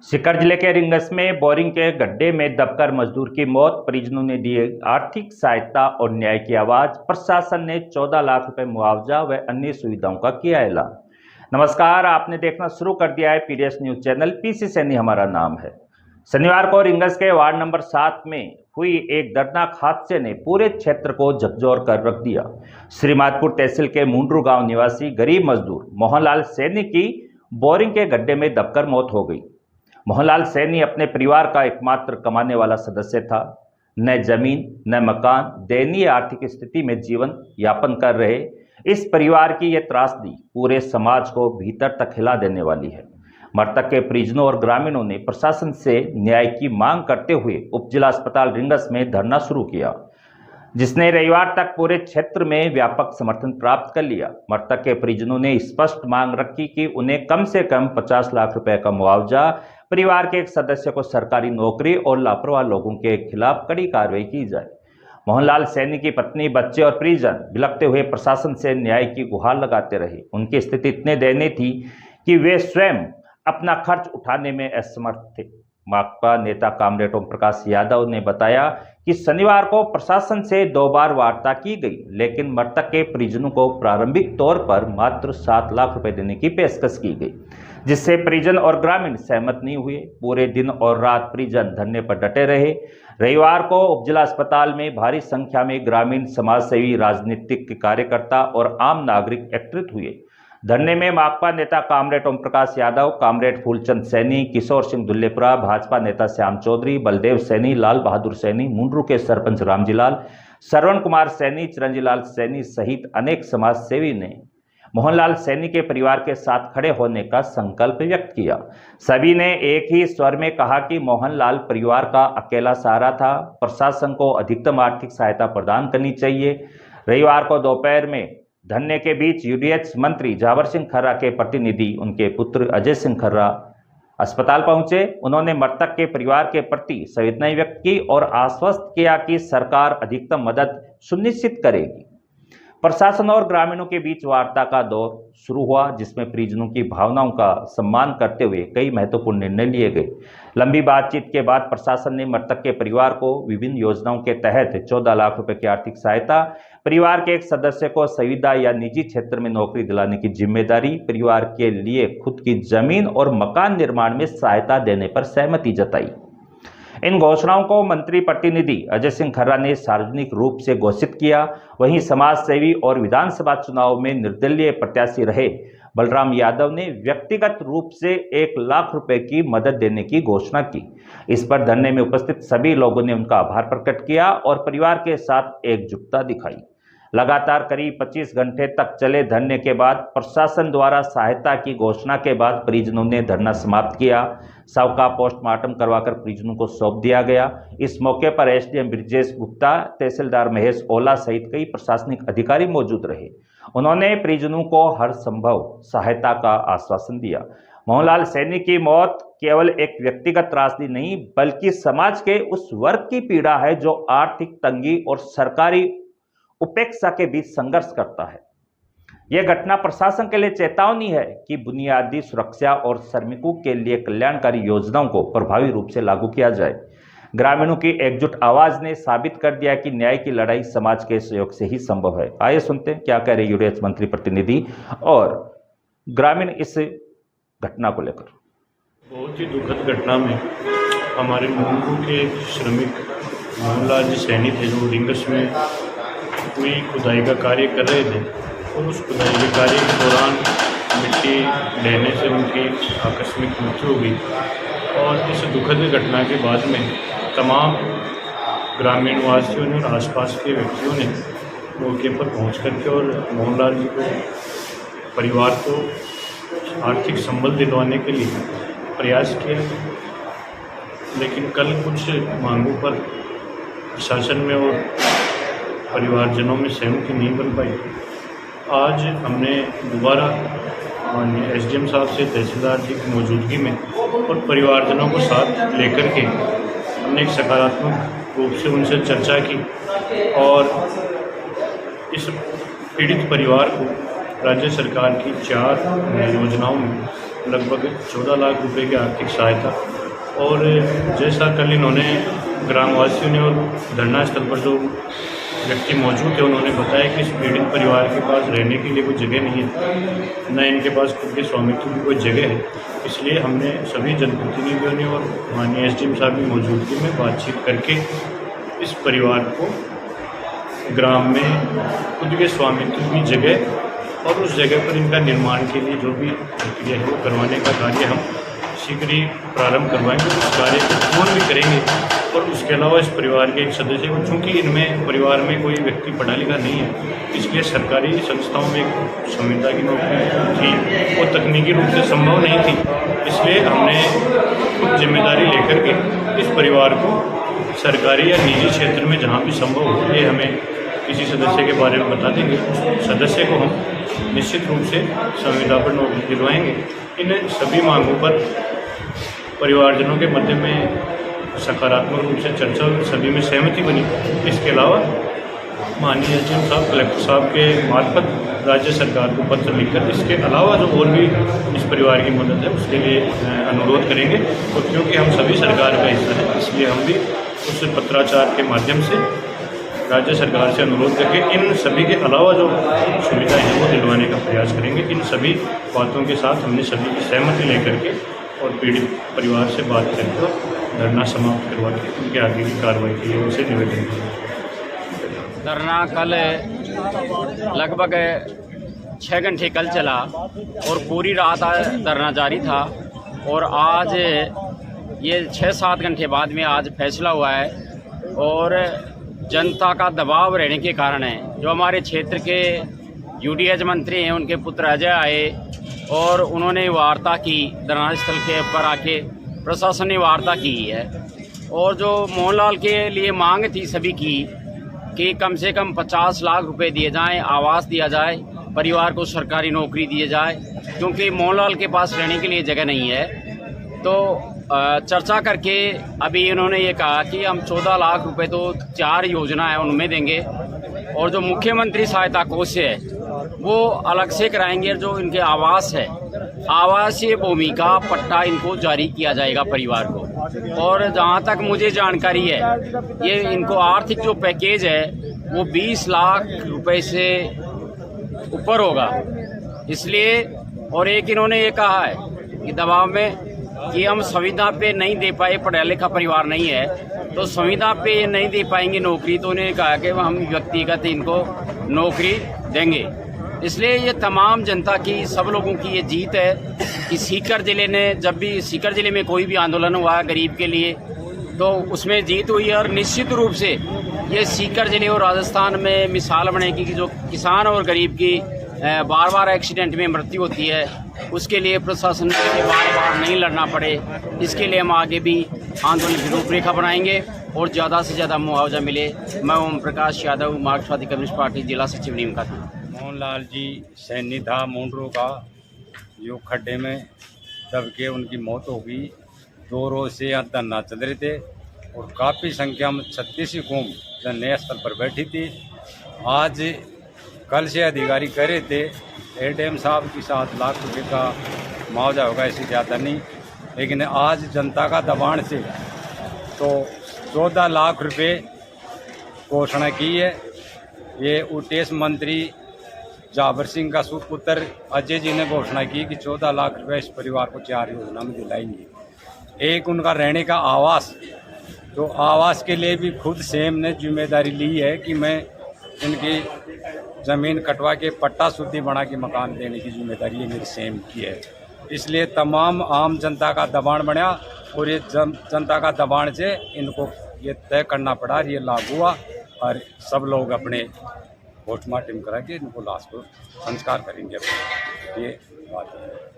सीकर जिले के रिंगस में बोरिंग के गड्ढे में दबकर मजदूर की मौत। परिजनों ने दिए आर्थिक सहायता और न्याय की आवाज। प्रशासन ने 14 लाख रुपए मुआवजा व अन्य सुविधाओं का किया ऐलान। नमस्कार, आपने देखना शुरू कर दिया है PDS news channel. PC Saini हमारा नाम है। शनिवार को रिंगस के वार्ड नंबर 7 में हुई एक दर्दनाक हादसे ने पूरे क्षेत्र को झकझोर कर रख दिया। श्रीमाधपुर तहसील के मुंडरू गांव निवासी गरीब मजदूर मोहनलाल सैनी की बोरिंग के गड्ढे में दबकर मौत हो गई। मोहनलाल सैनी अपने परिवार का एकमात्र कमाने वाला सदस्य था। न जमीन न मकान, दयनीय आर्थिक स्थिति में जीवन यापन कर रहे इस परिवार की यह त्रासदी पूरे समाज को भीतर तक हिला देने वाली है। मृतक के परिजनों और ग्रामीणों ने प्रशासन से न्याय की मांग करते हुए उप जिला अस्पताल रिंगस में धरना शुरू किया, जिसने रविवार तक पूरे क्षेत्र में व्यापक समर्थन प्राप्त कर लिया। मृतक के परिजनों ने स्पष्ट मांग रखी कि उन्हें कम से कम 50 लाख रुपए का मुआवजा, परिवार के एक सदस्य को सरकारी नौकरी और लापरवाह लोगों के खिलाफ कड़ी कार्रवाई की जाए। मोहनलाल सैनी की पत्नी, बच्चे और परिजन बिलखते हुए प्रशासन से न्याय की गुहार लगाते रहे। उनकी स्थिति इतने दयनीय थी कि वे स्वयं अपना खर्च उठाने में असमर्थ थे। माकपा नेता कामरेड ओम प्रकाश यादव ने बताया कि शनिवार को प्रशासन से 2 बार वार्ता की गई, लेकिन मृतक के परिजनों को प्रारंभिक तौर पर मात्र 7 लाख रुपए देने की पेशकश की गई, जिससे परिजन और ग्रामीण सहमत नहीं हुए। पूरे दिन और रात परिजन धरने पर डटे रहे। रविवार को उपजिला अस्पताल में भारी संख्या में ग्रामीण, समाजसेवी, राजनीतिक कार्यकर्ता और आम नागरिक एकत्रित हुए। धरने में माकपा नेता कामरेड ओम प्रकाश यादव, कामरेड फूलचंद सैनी, किशोर सिंह दुल्लेपुरा, भाजपा नेता श्याम चौधरी, बलदेव सैनी, लाल बहादुर सैनी, मुंडरू के सरपंच रामजीलाल, श्रवण कुमार सैनी, चिरंजीलाल सैनी सहित अनेक समाजसेवी ने मोहनलाल सैनी के परिवार के साथ खड़े होने का संकल्प व्यक्त किया। सभी ने एक ही स्वर में कहा कि मोहनलाल परिवार का अकेला सहारा था। प्रशासन को अधिकतम आर्थिक सहायता प्रदान करनी चाहिए। रविवार को दोपहर में धरने के बीच यूडीएच मंत्री जावर सिंह खर्रा के प्रतिनिधि, उनके पुत्र अजय सिंह खर्रा अस्पताल पहुंचे। उन्होंने मृतक के परिवार के प्रति संवेदनाएं व्यक्त की और आश्वस्त किया कि सरकार अधिकतम मदद सुनिश्चित करेगी। प्रशासन और ग्रामीणों के बीच वार्ता का दौर शुरू हुआ, जिसमें परिजनों की भावनाओं का सम्मान करते हुए कई महत्वपूर्ण निर्णय लिए गए। लंबी बातचीत के बाद प्रशासन ने मृतक के परिवार को विभिन्न योजनाओं के तहत 14 लाख रुपए की आर्थिक सहायता, परिवार के एक सदस्य को संविदा या निजी क्षेत्र में नौकरी दिलाने की जिम्मेदारी, परिवार के लिए खुद की जमीन और मकान निर्माण में सहायता देने पर सहमति जताई। इन घोषणाओं को मंत्री प्रतिनिधि अजय सिंह खर्रा ने सार्वजनिक रूप से घोषित किया। वहीं समाज सेवी और विधानसभा चुनाव में निर्दलीय प्रत्याशी रहे बलराम यादव ने व्यक्तिगत रूप से 1 लाख रुपए की मदद देने की घोषणा की। इस पर धरने में उपस्थित सभी लोगों ने उनका आभार प्रकट किया और परिवार के साथ एकजुटता दिखाई। लगातार करीब 25 घंटे तक चले धरने के बाद प्रशासन द्वारा सहायता की घोषणा के बाद परिजनों ने धरना समाप्त किया। शव का पोस्टमार्टम करवाकर परिजनों को सौंप दिया गया। इस मौके पर एसडीएम ब्रिजेश गुप्ता, तहसीलदार महेश ओला सहित कई प्रशासनिक अधिकारी मौजूद रहे। उन्होंने परिजनों को हर संभव सहायता का आश्वासन दिया। मोहनलाल सैनी की मौत केवल एक व्यक्तिगत त्रासदी नहीं, बल्कि समाज के उस वर्ग की पीड़ा है जो आर्थिक तंगी और सरकारी उपेक्षा के बीच संघर्ष करता है। यह घटना प्रशासन के लिए चेतावनी है कि बुनियादी सुरक्षा और श्रमिकों के लिए कल्याणकारी योजनाओं को प्रभावी रूप से लागू किया जाए। ग्रामीणों की एकजुट आवाज ने साबित कर दिया कि न्याय की लड़ाई समाज के सहयोग से ही संभव है। आइए सुनते हैं क्या कह रहे यूडीएच मंत्री प्रतिनिधि और ग्रामीण इस घटना को लेकर। बहुत ही दुखद घटना में हमारे मुंडरू के श्रमिक मोहनलाल जी सैनी थे, जो रिंगस में कोई खुदाई का कार्य कर रहे थे और उस खुदाई के कार्य के दौरान मिट्टी लेने से उनकी आकस्मिक मृत्यु हो गई। और इस दुखद घटना के बाद में तमाम ग्रामीण वासियों ने और आसपास के व्यक्तियों ने मौके पर पहुंच करके और मोहनलाल जी को, परिवार को आर्थिक संबल दिलवाने के लिए प्रयास किया। लेकिन कल कुछ मांगों पर प्रशासन में और परिवारजनों में सहमति नहीं बन पाई। आज हमने दोबारा माननीय एसडीएम साहब से, तहसीलदार जी की मौजूदगी में और परिवारजनों को साथ लेकर के हमने एक सकारात्मक रूप से उनसे चर्चा की और इस पीड़ित परिवार को राज्य सरकार की 4 योजनाओं में लगभग 14 लाख रुपए की आर्थिक सहायता और जैसा कल इन्होंने ग्रामवासियों ने और धरना स्थल पर जो व्यक्ति मौजूद थे उन्होंने बताया कि इस पीड़ित परिवार के पास रहने के लिए कोई जगह नहीं है, न इनके पास खुद के स्वामित्व की कोई जगह है। इसलिए हमने सभी जनप्रतिनिधियों ने और माननीय एसडीएम साहब की मौजूदगी में बातचीत करके इस परिवार को ग्राम में खुद के स्वामित्व की जगह और उस जगह पर इनका निर्माण के लिए जो भी प्रक्रिया है वो करवाने का कार्य हम शीघ्र ही प्रारंभ करवाएंगे। उस कार्य को पूर्ण भी करेंगे और उसके अलावा इस परिवार के एक सदस्य को, चूँकि इनमें परिवार में कोई व्यक्ति पढ़ा लिखा नहीं है, इसलिए सरकारी संस्थाओं में एक संविदा की नौकरी थी वो तकनीकी रूप से संभव नहीं थी। इसलिए हमने खुद जिम्मेदारी लेकर के इस परिवार को सरकारी या निजी क्षेत्र में जहाँ भी संभव हो, ये हमें किसी सदस्य के बारे में बता देंगे, उस सदस्य को हम निश्चित रूप से संविदा पर नौकरी दिलवाएंगे। इन सभी मांगों पर परिवारजनों के मध्य में सकारात्मक रूप से चर्चा और सभी में सहमति बनी। इसके अलावा माननीय एसडीएम साहब, कलेक्टर साहब के मार्फत राज्य सरकार को पत्र लिखकर इसके अलावा जो और भी इस परिवार की मदद है उसके लिए अनुरोध करेंगे। तो क्योंकि हम सभी सरकार का हिस्सा है, इसलिए हम भी उस पत्राचार के माध्यम से राज्य सरकार से अनुरोध करके इन सभी के अलावा जो सुविधाएं हैं वो दिलवाने का प्रयास करेंगे। इन सभी बातों के साथ हमने सभी की सहमति लेकर के और पीड़ित परिवार से बात करके धरना समाप्त करवा के उनके आगे की कार्रवाई के लिए उनसे निवेदन किया। धरना कल लगभग 6 घंटे कल चला और पूरी रात धरना जारी था और आज ये 6-7 घंटे बाद में आज फैसला हुआ है। और जनता का दबाव रहने के कारण है, जो हमारे क्षेत्र के यूडीएच मंत्री हैं उनके पुत्र अजय आए और उन्होंने वार्ता की, धरना स्थल के ऊपर आके प्रशासन ने वार्ता की है। और जो मोहनलाल के लिए मांग थी सभी की कि कम से कम 50 लाख रुपए दिए जाएं, आवास दिया जाए, परिवार को सरकारी नौकरी दिए जाए, क्योंकि मोहनलाल के पास रहने के लिए जगह नहीं है। तो चर्चा करके अभी इन्होंने ये कहा कि हम 14 लाख रुपए तो 4 योजना है उनमें देंगे और जो मुख्यमंत्री सहायता कोष है वो अलग से कराएंगे। जो इनके आवास है, आवासीय भूमि का पट्टा इनको जारी किया जाएगा परिवार को। और जहाँ तक मुझे जानकारी है, ये इनको आर्थिक जो पैकेज है वो 20 लाख रुपए से ऊपर होगा। इसलिए और एक इन्होंने ये कहा है कि दबाव में कि हम संविदा पे नहीं दे पाए, पढ़ा लिखा परिवार नहीं है तो संविदा पे नहीं दे पाएंगे नौकरी, तो उन्होंने कहा कि हम व्यक्तिगत इनको नौकरी देंगे। इसलिए ये तमाम जनता की, सब लोगों की ये जीत है कि सीकर ज़िले ने, जब भी सीकर ज़िले में कोई भी आंदोलन हुआ गरीब के लिए तो उसमें जीत हुई है। और निश्चित रूप से ये सीकर ज़िले और राजस्थान में मिसाल बनेगी कि जो किसान और गरीब की बार बार एक्सीडेंट में मृत्यु होती है, उसके लिए प्रशासन के बार बार नहीं लड़ना पड़े, इसके लिए हम आगे भी आंदोलन की रूपरेखा बनाएंगे और ज़्यादा से ज़्यादा मुआवजा मिले। मैं ओम प्रकाश यादव, मार्क्सवादी कम्युनिस्ट पार्टी जिला सचिव नीमका था। मोहनलाल जी सैनी था मुंडरू का, जो खड्डे में दब के उनकी मौत हो गई। 2 रोज से यहाँ धरना चल रहे थे और काफ़ी संख्या में 36 कौम धरने स्थल पर बैठी थी। आज कल से अधिकारी कह रहे थे एडीएम साहब की 7 लाख रुपए का मुआवजा होगा, ऐसे ज़्यादा नहीं, लेकिन आज जनता का दबाव से तो 14 लाख रुपए घोषणा की है। ये उद्देश्य मंत्री जाबर सिंह का सुपुत्र अजय जी ने घोषणा की कि 14 लाख रुपए इस परिवार को 4 योजना में दिलाएंगे। एक उनका रहने का आवास, तो आवास के लिए भी खुद सेम ने जिम्मेदारी ली है कि मैं इनकी ज़मीन कटवा के पट्टा शुद्धि बना के मकान देने की जिम्मेदारी ये मेरी सेम की है। इसलिए तमाम आम जनता का दबाव बना और ये जनता का दबाव से इनको ये तय करना पड़ा, ये लागू हुआ और सब लोग अपने पोस्टमार्टम करा के इनको लाश को संस्कार करेंगे। ये बात है।